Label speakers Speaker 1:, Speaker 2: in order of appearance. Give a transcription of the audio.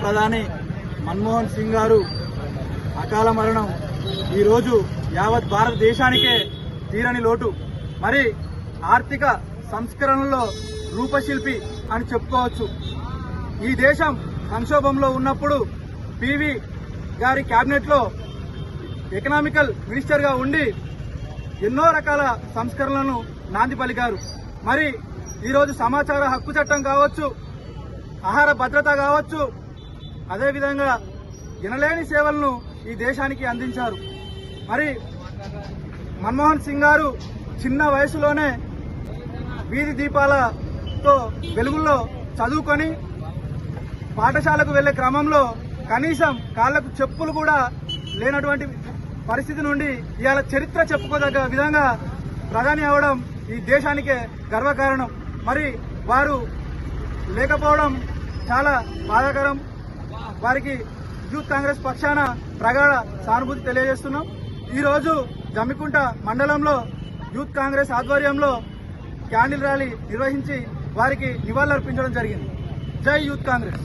Speaker 1: ప్రధాని మన్మోహన్ సింగ్ గారు అకాల మరణం ఈరోజు యావత్ భారతదేశానికే తీరని లోటు. మరి ఆర్థిక సంస్కరణలో రూపశిల్పి అని చెప్పుకోవచ్చు. ఈ దేశం సంక్షోభంలో ఉన్నప్పుడు పివి గారి క్యాబినెట్లో ఎకనామికల్ మినిస్టర్గా ఉండి ఎన్నో రకాల సంస్కరణలను నాంది పలికారు. మరి ఈరోజు సమాచార హక్కు చట్టం కావచ్చు, ఆహార భద్రత కావచ్చు, అదేవిధంగా ఎనలేని సేవలను ఈ దేశానికి అందించారు. మరి మన్మోహన్ సింగ్ గారు చిన్న వయసులోనే వీధి దీపాలతో వెలుగుల్లో చదువుకొని పాఠశాలకు వెళ్లే క్రమంలో కనీసం కాళ్లకు చెప్పులు కూడా లేనటువంటి పరిస్థితి నుండి ఇవాళ చరిత్ర చెప్పుకోదగ్గ విధంగా ప్రధాని అవడం ఈ దేశానికే గర్వకారణం. మరి వారు లేకపోవడం చాలా బాధాకరం. వారికి యూత్ కాంగ్రెస్ పక్షాన ప్రగాఢ సానుభూతి తెలియజేస్తున్నాం. ఈరోజు జమ్మికుంట మండలంలో యూత్ కాంగ్రెస్ ఆధ్వర్యంలో క్యాండిల్ ర్యాలీ నిర్వహించి వారికి నివాళులర్పించడం జరిగింది. జై యూత్ కాంగ్రెస్.